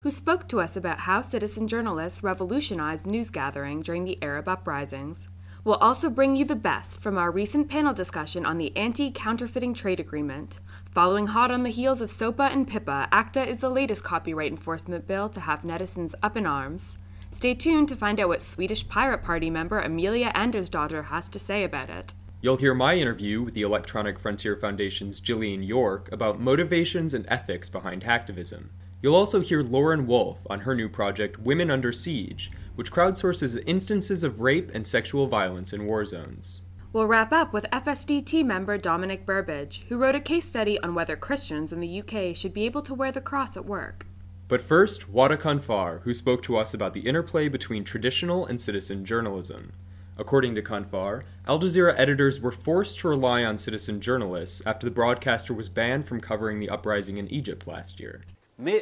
who spoke to us about how citizen journalists revolutionized news gathering during the Arab uprisings. We'll also bring you the best from our recent panel discussion on the Anti-Counterfeiting Trade Agreement. Following hot on the heels of SOPA and PIPA, ACTA is the latest copyright enforcement bill to have netizens up in arms. Stay tuned to find out what Swedish Pirate Party member Amelia Andersdotter has to say about it. You'll hear my interview with the Electronic Frontier Foundation's Gillian York about motivations and ethics behind hacktivism. You'll also hear Lauren Wolfe on her new project Women Under Siege, which crowdsources instances of rape and sexual violence in war zones. We'll wrap up with FSDT member Dominic Burbage, who wrote a case study on whether Christians in the UK should be able to wear the cross at work. But first, Wada Kanfar, who spoke to us about the interplay between traditional and citizen journalism. According to Kanfar, Al Jazeera editors were forced to rely on citizen journalists after the broadcaster was banned from covering the uprising in Egypt last year.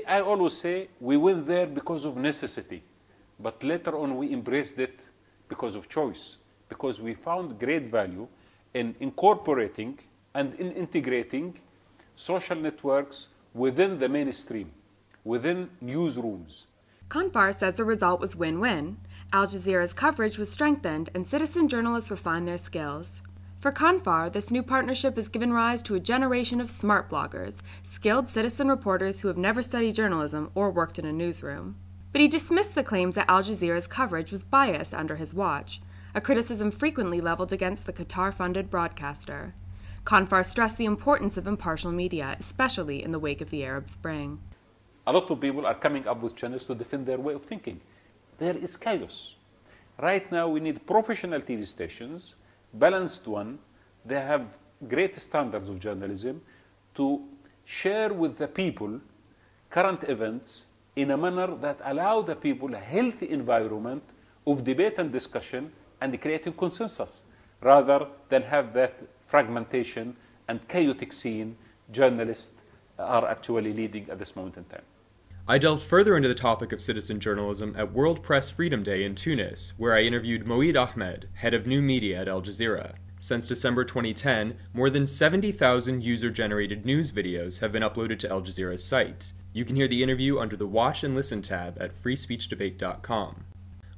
I always say we went there because of necessity, but later on we embraced it because of choice, because we found great value in incorporating and in integrating social networks within the mainstream, within newsrooms. Kanfar says the result was win-win. Al Jazeera's coverage was strengthened and citizen journalists refined their skills. For Kanfar, this new partnership has given rise to a generation of smart bloggers, skilled citizen reporters who have never studied journalism or worked in a newsroom. But he dismissed the claims that Al Jazeera's coverage was biased under his watch, a criticism frequently leveled against the Qatar-funded broadcaster. Kanfar stressed the importance of impartial media, especially in the wake of the Arab Spring. A lot of people are coming up with channels to defend their way of thinking. There is chaos. Right now we need professional TV stations, balanced one. They have great standards of journalism to share with the people current events in a manner that allow the people a healthy environment of debate and discussion and creating consensus, rather than have that fragmentation and chaotic scene journalists are actually leading at this moment in time. I delved further into the topic of citizen journalism at World Press Freedom Day in Tunis, where I interviewed Moeed Ahmed, head of new media at Al Jazeera. Since December 2010, more than 70,000 user-generated news videos have been uploaded to Al Jazeera's site. You can hear the interview under the Watch and Listen tab at freespeechdebate.com.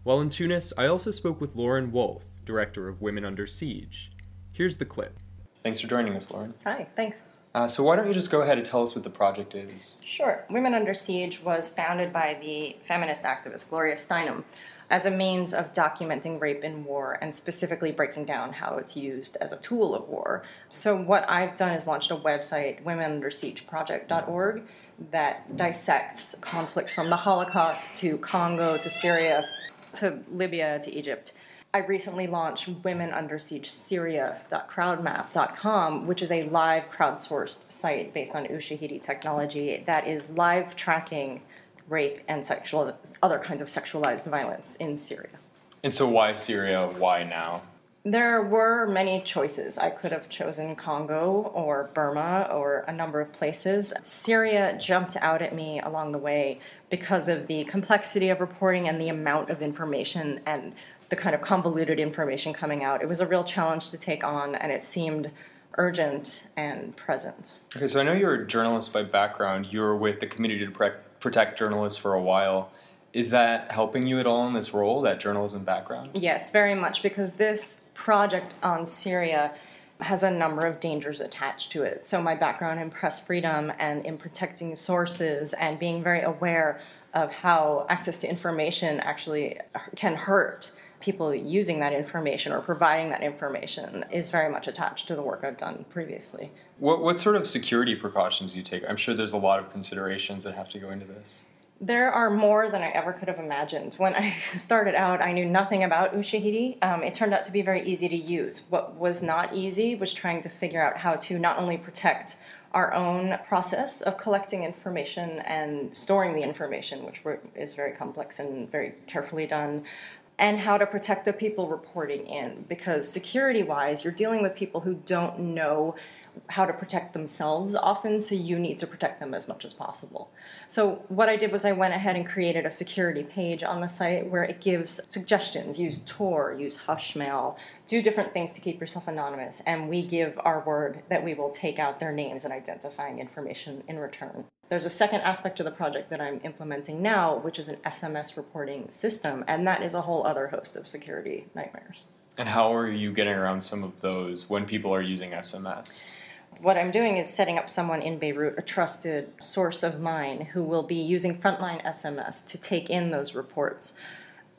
While in Tunis, I also spoke with Lauren Wolfe, director of Women Under Siege. Here's the clip. Thanks for joining us, Lauren. Hi, thanks. So why don't you just go ahead and tell us what the project is? Sure. Women Under Siege was founded by the feminist activist Gloria Steinem as a means of documenting rape in war and specifically breaking down how it's used as a tool of war. So what I've done is launched a website, womenundersiegeproject.org, that dissects conflicts from the Holocaust to Congo to Syria to Libya to Egypt. I recently launched Women Under Siege Syria.crowdmap.com, which is a live crowdsourced site based on Ushahidi technology that is live tracking rape and other kinds of sexualized violence in Syria. And so why Syria? Why now? There were many choices. I could have chosen Congo or Burma or a number of places. Syria jumped out at me along the way because of the complexity of reporting and the amount of information and the kind of convoluted information coming out. It was a real challenge to take on, and it seemed urgent and present. Okay, so I know you're a journalist by background. You were with the Community to Protect Journalists for a while. Is that helping you at all in this role, that journalism background? Yes, very much, because this project on Syria has a number of dangers attached to it. So my background in press freedom and in protecting sources and being very aware of how access to information actually can hurt people using that information or providing that information is very much attached to the work I've done previously. What sort of security precautions do you take? I'm sure there's a lot of considerations that have to go into this. There are more than I ever could have imagined. When I started out, I knew nothing about Ushahidi. It turned out to be very easy to use. What was not easy was trying to figure out how to not only protect our own process of collecting information and storing the information, which is very complex and very carefully done, and how to protect the people reporting in. Because security-wise, you're dealing with people who don't know how to protect themselves often, so you need to protect them as much as possible. So what I did was I went ahead and created a security page on the site where it gives suggestions. Use Tor, use Hushmail, do different things to keep yourself anonymous, and we give our word that we will take out their names and identifying information in return. There's a second aspect to the project that I'm implementing now, which is an SMS reporting system, and that is a whole other host of security nightmares. And how are you getting around some of those when people are using SMS? What I'm doing is setting up someone in Beirut, a trusted source of mine, who will be using frontline SMS to take in those reports.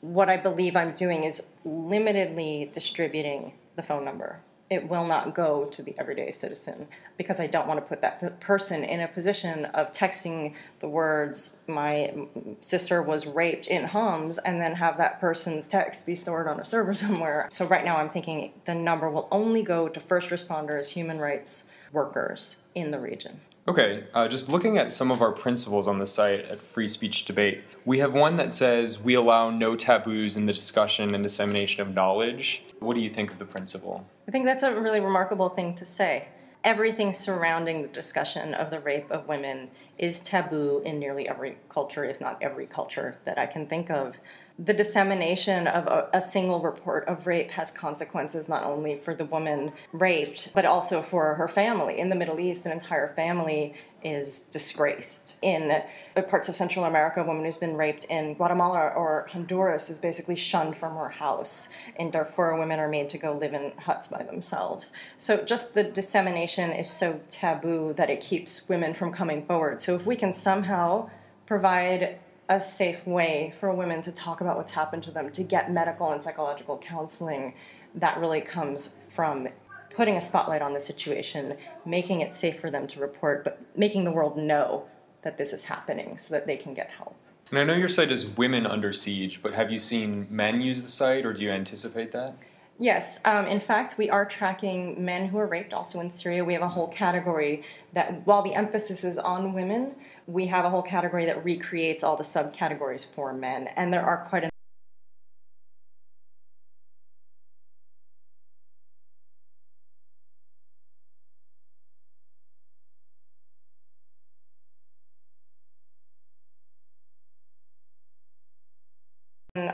What I believe I'm doing is limitedly distributing the phone number. It will not go to the everyday citizen because I don't want to put that person in a position of texting the words, "My sister was raped in Homs," and then have that person's text be stored on a server somewhere. So right now I'm thinking the number will only go to first responders, human rights workers in the region. Okay, just looking at some of our principles on the site at Free Speech Debate, we have one that says we allow no taboos in the discussion and dissemination of knowledge. What do you think of the principle? I think that's a really remarkable thing to say. Everything surrounding the discussion of the rape of women is taboo in nearly every culture, if not every culture that I can think of. The dissemination of a single report of rape has consequences not only for the woman raped, but also for her family. In the Middle East, an entire family is disgraced. In parts of Central America, a woman who's been raped in Guatemala or Honduras is basically shunned from her house. In Darfur, women are made to go live in huts by themselves. So just the dissemination is so taboo that it keeps women from coming forward. So if we can somehow provide a safe way for women to talk about what's happened to them, to get medical and psychological counseling, that really comes from putting a spotlight on the situation, making it safe for them to report, but making the world know that this is happening so that they can get help. And I know your site is Women Under Siege, but have you seen men use the site, or do you anticipate that? Yes. In fact, we are tracking men who are raped also in Syria. We have a whole category that, while the emphasis is on women, we have a whole category that recreates all the subcategories for men. And there are quite a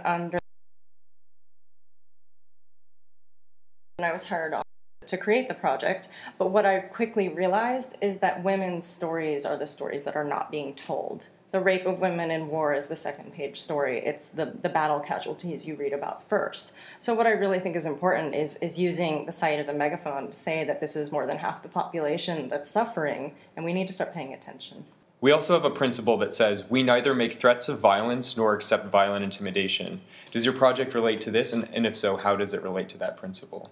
under. And I was hired on to create the project, but what I quickly realized is that women's stories are the stories that are not being told. The rape of women in war is the second page story. It's the battle casualties you read about first. So what I really think is important is using the site as a megaphone to say that this is more than half the population that's suffering, and we need to start paying attention. We also have a principle that says we neither make threats of violence nor accept violent intimidation. Does your project relate to this, and if so, how does it relate to that principle?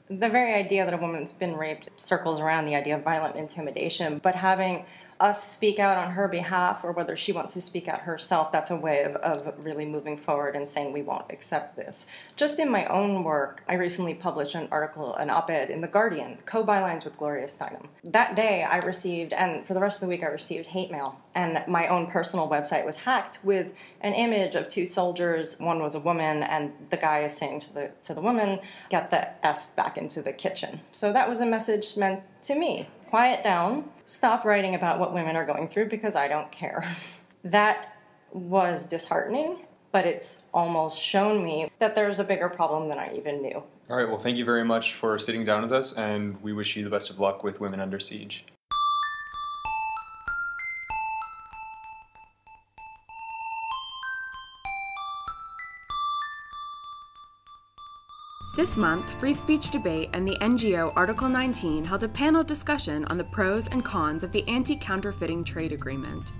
The very idea that a woman's been raped circles around the idea of violent intimidation, but having us speak out on her behalf, or whether she wants to speak out herself, that's a way of really moving forward and saying we won't accept this. Just in my own work, I recently published an article, an op-ed in The Guardian, co-bylines with Gloria Steinem. That day I received, and for the rest of the week I received hate mail, and my own personal website was hacked with an image of two soldiers. One was a woman, and the guy is saying to the woman, "Get the F back into the kitchen." So that was a message meant to me. Quiet down, stop writing about what women are going through because I don't care. That was disheartening, but it's almost shown me that there's a bigger problem than I even knew. All right, well, thank you very much for sitting down with us, and we wish you the best of luck with Women Under Siege. This month, Free Speech Debate and the NGO Article 19 held a panel discussion on the pros and cons of the Anti-Counterfeiting Trade Agreement.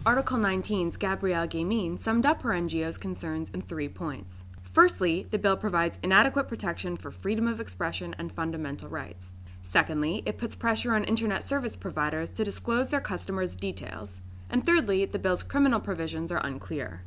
Article 19's Gabrielle Gamine summed up her NGO's concerns in 3 points. Firstly, the bill provides inadequate protection for freedom of expression and fundamental rights. Secondly, it puts pressure on internet service providers to disclose their customers' details. And thirdly, the bill's criminal provisions are unclear.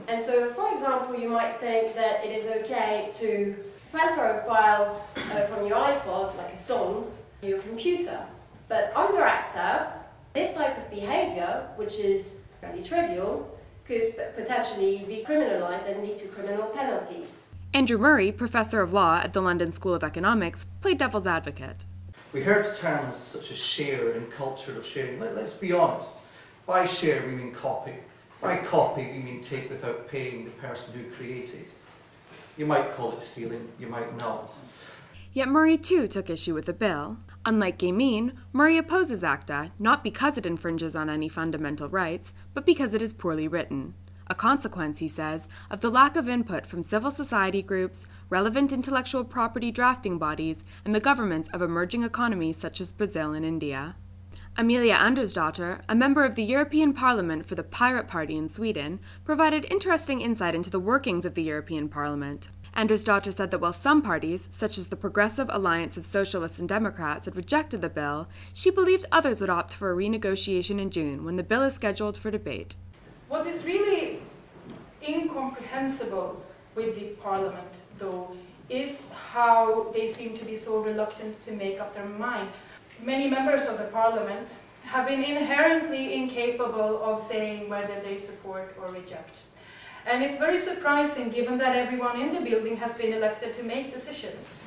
And so, for example, you might think that it is okay to transfer a file from your iPod, like a song, to your computer. But under ACTA, this type of behavior, which is fairly trivial, could potentially be criminalized and lead to criminal penalties. Andrew Murray, professor of law at the London School of Economics, played devil's advocate. We heard terms such as share and culture of sharing. Let's be honest. By share, we mean copy. By copy, we mean take without paying the person who created. You might call it stealing, you might not. Yet Murray too took issue with the bill. Unlike Gameen, Murray opposes ACTA not because it infringes on any fundamental rights, but because it is poorly written. A consequence, he says, of the lack of input from civil society groups, relevant intellectual property drafting bodies, and the governments of emerging economies such as Brazil and India. Amelia Andersdotter, a member of the European Parliament for the Pirate Party in Sweden, provided interesting insight into the workings of the European Parliament. Andersdotter said that while some parties, such as the Progressive Alliance of Socialists and Democrats, had rejected the bill, she believed others would opt for a renegotiation in June when the bill is scheduled for debate. What is really incomprehensible with the Parliament, though, is how they seem to be so reluctant to make up their mind. Many members of the Parliament have been inherently incapable of saying whether they support or reject. And it's very surprising given that everyone in the building has been elected to make decisions.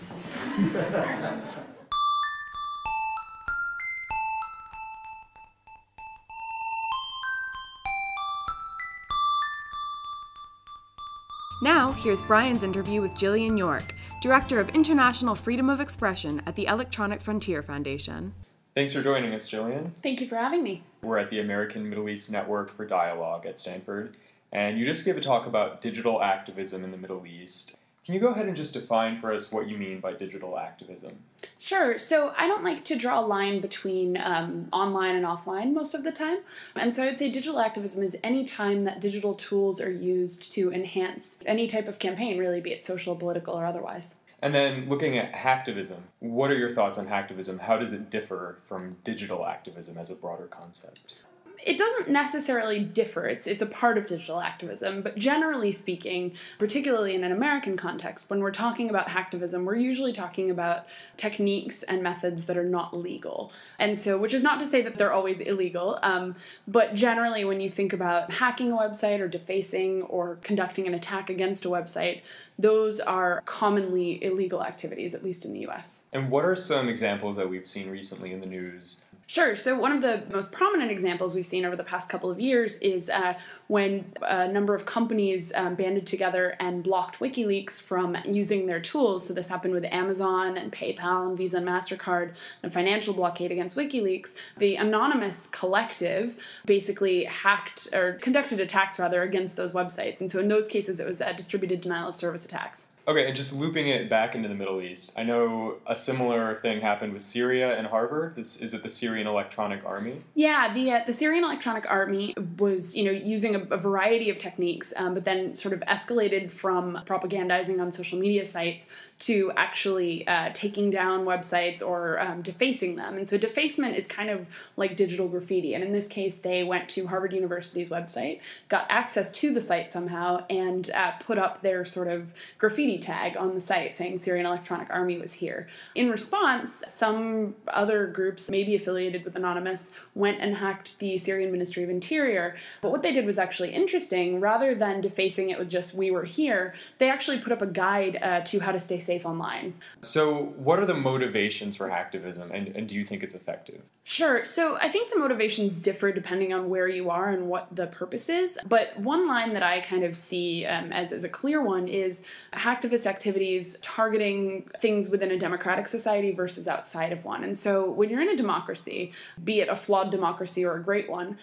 Now, here's Brian's interview with Gillian York, Director of International Freedom of Expression at the Electronic Frontier Foundation. Thanks for joining us, Gillian. Thank you for having me. We're at the American Middle East Network for Dialogue at Stanford, and you just gave a talk about digital activism in the Middle East. Can you go ahead and just define for us what you mean by digital activism? Sure. So I don't like to draw a line between online and offline most of the time. And so I'd say digital activism is any time that digital tools are used to enhance any type of campaign, really, be it social, political, or otherwise. And then looking at hacktivism, what are your thoughts on hacktivism? How does it differ from digital activism as a broader concept? It doesn't necessarily differ. It's a part of digital activism, but generally speaking, particularly in an American context, when we're talking about hacktivism, we're usually talking about techniques and methods that are not legal. And so, which is not to say that they're always illegal, but generally when you think about hacking a website or defacing or conducting an attack against a website, those are commonly illegal activities, at least in the US. And what are some examples that we've seen recently in the news? Sure. So one of the most prominent examples we've seen over the past couple of years is when a number of companies banded together and blocked WikiLeaks from using their tools. So this happened with Amazon and PayPal and Visa and MasterCard, and financial blockade against WikiLeaks. The Anonymous Collective basically hacked, or conducted attacks rather, against those websites. And so in those cases, it was distributed denial of service attacks. Okay, and just looping it back into the Middle East, I know a similar thing happened with Syria and Harvard. Is it the Syrian Electronic Army? Yeah, the Syrian Electronic Army was, using a variety of techniques, but then sort of escalated from propagandizing on social media sites to actually taking down websites or defacing them. And so defacement is kind of like digital graffiti. And in this case, they went to Harvard University's website, got access to the site somehow, and put up their sort of graffiti tag on the site saying Syrian Electronic Army was here. In response, some other groups, maybe affiliated with Anonymous, went and hacked the Syrian Ministry of Interior. But what they did was actually interesting. Rather than defacing it with just "we were here," they actually put up a guide to how to stay safe online. So what are the motivations for hacktivism, and do you think it's effective? Sure. So I think the motivations differ depending on where you are and what the purpose is. But one line that I kind of see as a clear one is hacktivist activities targeting things within a democratic society versus outside of one. And so when you're in a democracy, be it a flawed democracy or a great one,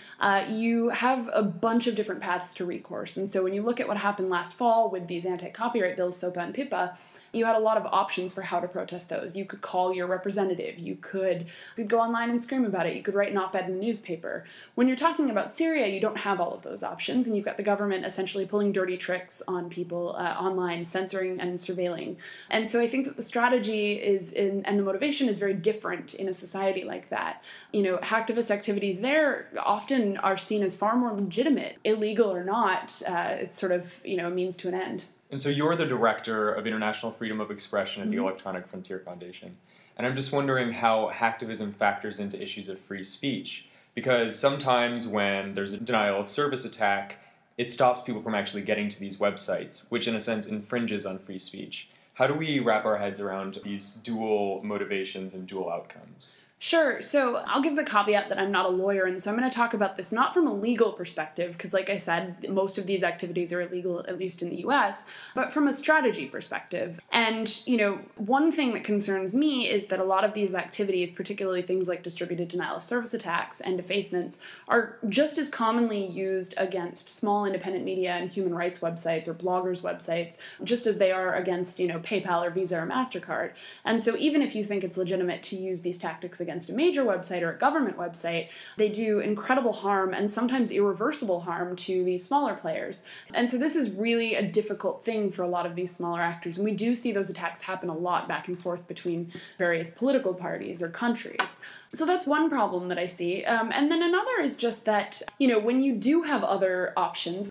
you have a bunch of different paths to recourse. And so when you look at what happened last fall with these anti-copyright bills, SOPA and PIPA, you had a lot of options for how to protest those. You could call your representative. You could go online and scream about it. You could write an op-ed in a newspaper. When you're talking about Syria, you don't have all of those options, and you've got the government essentially pulling dirty tricks on people online, censoring and surveilling. And so I think that the strategy and the motivation is very different in a society like that. Hacktivist activities there often are seen as far more legitimate, illegal or not. It's sort of, a means to an end. And so you're the Director of International Freedom of Expression at the Electronic Frontier Foundation. And I'm just wondering how hacktivism factors into issues of free speech. Because sometimes when there's a denial of service attack, it stops people from actually getting to these websites, which in a sense infringes on free speech. How do we wrap our heads around these dual motivations and dual outcomes? Sure. So I'll give the caveat that I'm not a lawyer, and so I'm going to talk about this not from a legal perspective, because like I said, most of these activities are illegal, at least in the US, but from a strategy perspective. And, one thing that concerns me is that a lot of these activities, particularly things like distributed denial of service attacks and defacements, are just as commonly used against small independent media and human rights websites or bloggers' websites, just as they are against, PayPal or Visa or MasterCard. And so even if you think it's legitimate to use these tactics against a major website or a government website, they do incredible harm and sometimes irreversible harm to these smaller players. And so this is really a difficult thing for a lot of these smaller actors. And we do see those attacks happen a lot back and forth between various political parties or countries. So that's one problem that I see. And then another is just that, when you do have other options,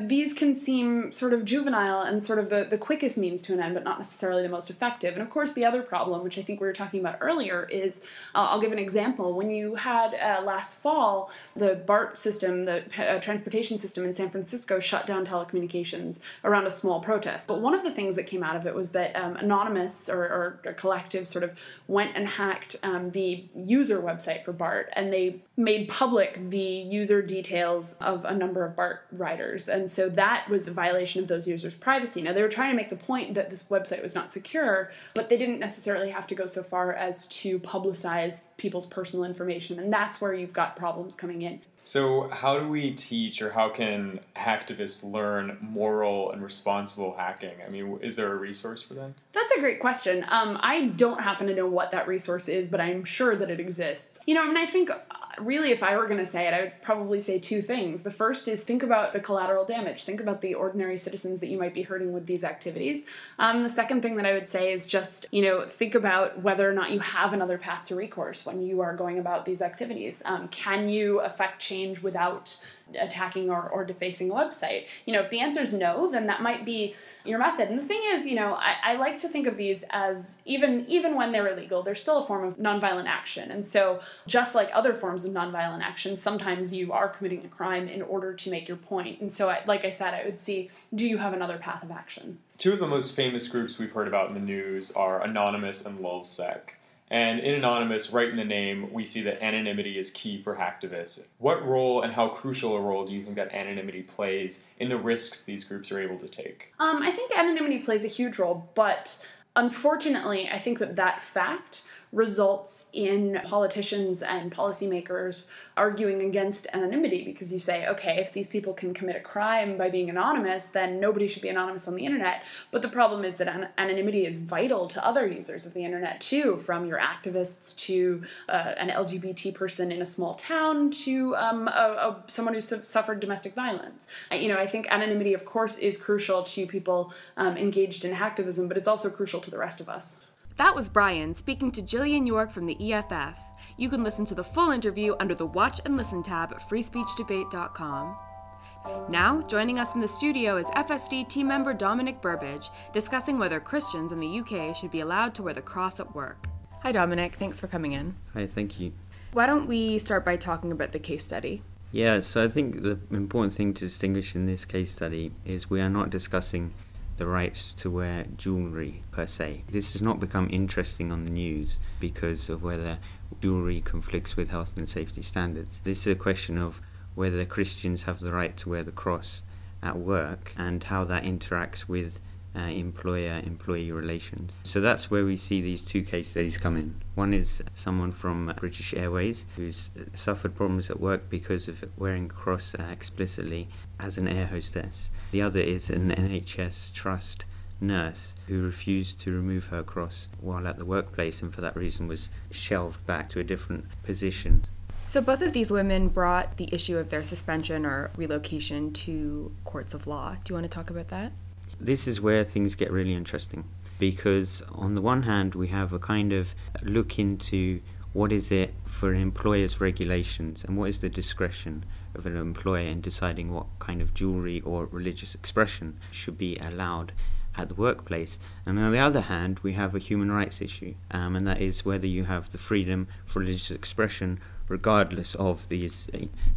these can seem sort of juvenile and sort of the quickest means to an end, but not necessarily the most effective. And of course, the other problem, which I think we were talking about earlier, is, I'll give an example. When you had last fall, the BART system, the transportation system in San Francisco shut down telecommunications around a small protest. But one of the things that came out of it was that Anonymous or a collective sort of went and hacked the user website for BART, and they made public the user details of a number of BART riders. And so that was a violation of those users' privacy. Now, they were trying to make the point that this website was not secure, but they didn't necessarily have to go so far as to publicize people's personal information, and that's where you've got problems coming in. So how do we teach, or how can hacktivists learn moral and responsible hacking? I mean, is there a resource for that? That's a great question. I don't happen to know what that resource is, but I'm sure that it exists. I think really, if I were going to say it, I would probably say two things. The first is think about the collateral damage. Think about the ordinary citizens that you might be hurting with these activities. The second thing that I would say is just, think about whether or not you have another path to recourse when you are going about these activities. Can you affect change without attacking or defacing a website? If the answer is no, then that might be your method. And the thing is, I like to think of these as, even when they're illegal, they're still a form of nonviolent action. And so just like other forms of nonviolent action, sometimes you are committing a crime in order to make your point. And so, like I said, I would see, do you have another path of action? Two of the most famous groups we've heard about in the news are Anonymous and LulzSec. And in Anonymous, right in the name, we see that anonymity is key for hacktivists. What role and how crucial a role do you think that anonymity plays in the risks these groups are able to take? I think anonymity plays a huge role, but unfortunately, I think that fact results in politicians and policymakers arguing against anonymity, because you say, okay, if these people can commit a crime by being anonymous, then nobody should be anonymous on the internet. But the problem is that anonymity is vital to other users of the internet too, from your activists to an LGBT person in a small town to someone who suffered domestic violence. I think anonymity, of course, is crucial to people engaged in hacktivism, but it's also crucial to the rest of us. That was Brian speaking to Jillian York from the EFF. You can listen to the full interview under the Watch and Listen tab at freespeechdebate.com. Now, joining us in the studio is FSD team member Dominic Burbage, discussing whether Christians in the UK should be allowed to wear the cross at work. Hi Dominic, thanks for coming in. Hi, thank you. Why don't we start by talking about the case study? Yeah, so I think the important thing to distinguish in this case study is we are not discussing the rights to wear jewellery per se. This has not become interesting on the news because of whether jewellery conflicts with health and safety standards. This is a question of whether Christians have the right to wear the cross at work and how that interacts with employer-employee relations. So that's where we see these two case studies come in. One is someone from British Airways who's suffered problems at work because of wearing a cross explicitly as an air hostess. The other is an NHS Trust nurse who refused to remove her cross while at the workplace, and for that reason was shelved back to a different position. So both of these women brought the issue of their suspension or relocation to courts of law. Do you want to talk about that? This is where things get really interesting, because on the one hand we have a kind of look into what is it for an employer's regulations and what is the discretion of an employer in deciding what kind of jewellery or religious expression should be allowed at the workplace. And on the other hand we have a human rights issue, and that is whether you have the freedom for religious expression regardless of the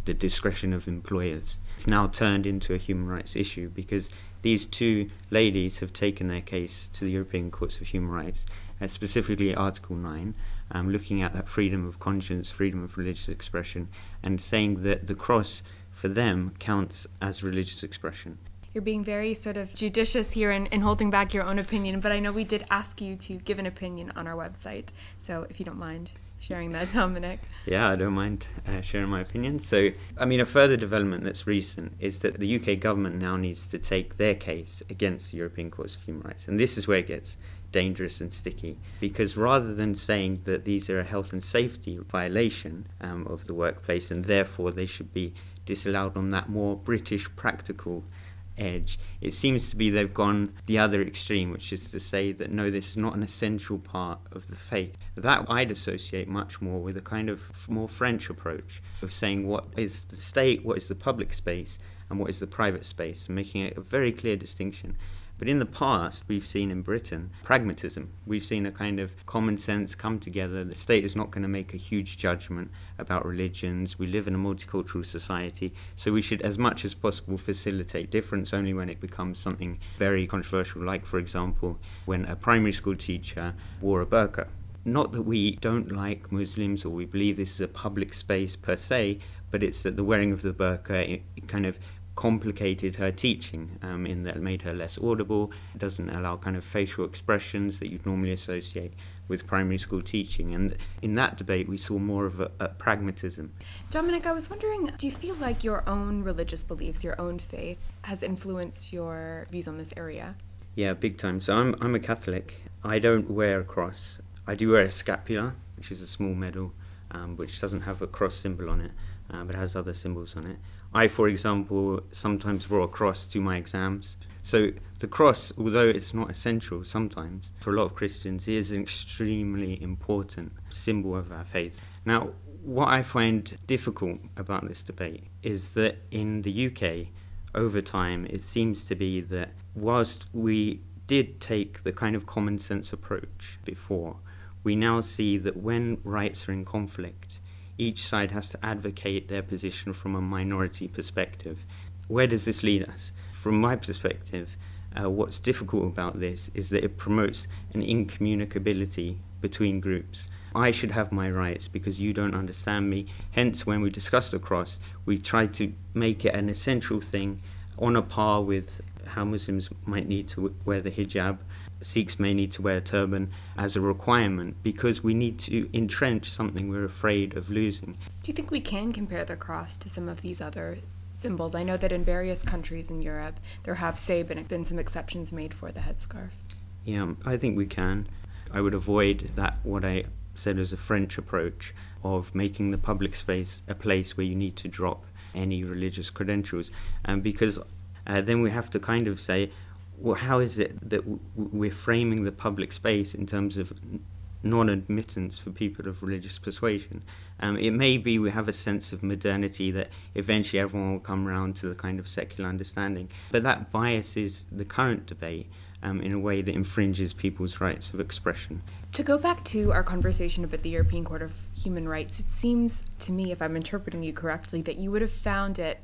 discretion of employers. It's now turned into a human rights issue because these two ladies have taken their case to the European Courts of Human Rights, specifically Article 9, looking at that freedom of conscience, freedom of religious expression, and saying that the cross for them counts as religious expression. You're being very sort of judicious here in holding back your own opinion, but I know we did ask you to give an opinion on our website, so if you don't mind sharing that, Dominic. Yeah, I don't mind sharing my opinion. So, I mean, a further development that's recent is that the UK government now needs to take their case against the European Court of Human Rights, and this is where it gets dangerous and sticky, because rather than saying that these are a health and safety violation of the workplace and therefore they should be disallowed on that more British practical edge, it seems to be they've gone the other extreme, which is to say that no, this is not an essential part of the faith. That I'd associate much more with a kind of more French approach of saying what is the state, what is the public space, and what is the private space, and making a very clear distinction. But in the past, we've seen in Britain pragmatism. We've seen a kind of common sense come together. The state is not going to make a huge judgment about religions. We live in a multicultural society, so we should, as much as possible, facilitate difference only when it becomes something very controversial, like, for example, when a primary school teacher wore a burqa. Not that we don't like Muslims or we believe this is a public space per se, but it's that the wearing of the burqa it kind of complicated her teaching in that it made her less audible. It doesn't allow kind of facial expressions that you'd normally associate with primary school teaching, and in that debate we saw more of a pragmatism. Dominic, I was wondering, do you feel like your own religious beliefs, your own faith, has influenced your views on this area? Yeah, big time. So I'm a Catholic. I don't wear a cross. I do wear a scapula, which is a small medal which doesn't have a cross symbol on it, but has other symbols on it. I, for example, sometimes wore a cross to my exams. So the cross, although it's not essential sometimes, for a lot of Christians, it is an extremely important symbol of our faith. Now, what I find difficult about this debate is that in the UK, over time, it seems to be that whilst we did take the kind of common sense approach before, we now see that when rights are in conflict, each side has to advocate their position from a minority perspective. Where does this lead us? From my perspective, what's difficult about this is that it promotes an incommunicability between groups. I should have my rights because you don't understand me. Hence, when we discuss the cross, we try to make it an essential thing on a par with how Muslims might need to wear the hijab. Sikhs may need to wear a turban as a requirement because we need to entrench something we're afraid of losing. Do you think we can compare the cross to some of these other symbols? I know that in various countries in Europe there have, say, been some exceptions made for the headscarf. Yeah, I think we can. I would avoid that, what I said as a French approach of making the public space a place where you need to drop any religious credentials, because then we have to kind of say, well, how is it that we're framing the public space in terms of non-admittance for people of religious persuasion? It may be we have a sense of modernity that eventually everyone will come around to the kind of secular understanding, but that biases the current debate in a way that infringes people's rights of expression. To go back to our conversation about the European Court of Human Rights, it seems to me, if I'm interpreting you correctly, that you would have found it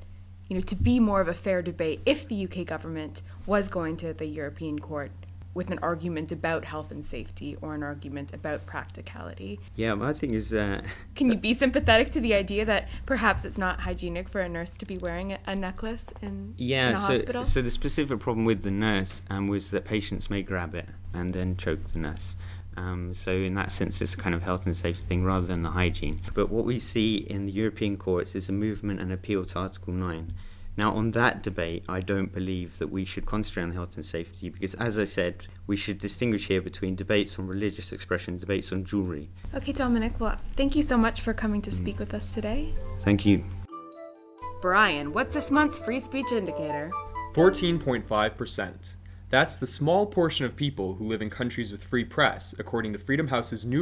to be more of a fair debate if the UK government was going to the European Court with an argument about health and safety or an argument about practicality. Yeah, I think is. Can you be sympathetic to the idea that perhaps it's not hygienic for a nurse to be wearing a necklace in a hospital? So the specific problem with the nurse was that patients may grab it and then choke the nurse. So in that sense, it's a kind of health and safety thing rather than the hygiene. But what we see in the European courts is a movement and appeal to Article 9. Now, on that debate, I don't believe that we should concentrate on health and safety because, as I said, we should distinguish here between debates on religious expression and debates on jewellery. Okay, Dominic, well, thank you so much for coming to speak with us today. Thank you. Brian, what's this month's free speech indicator? 14.5%. That's the small portion of people who live in countries with free press, according to Freedom House's new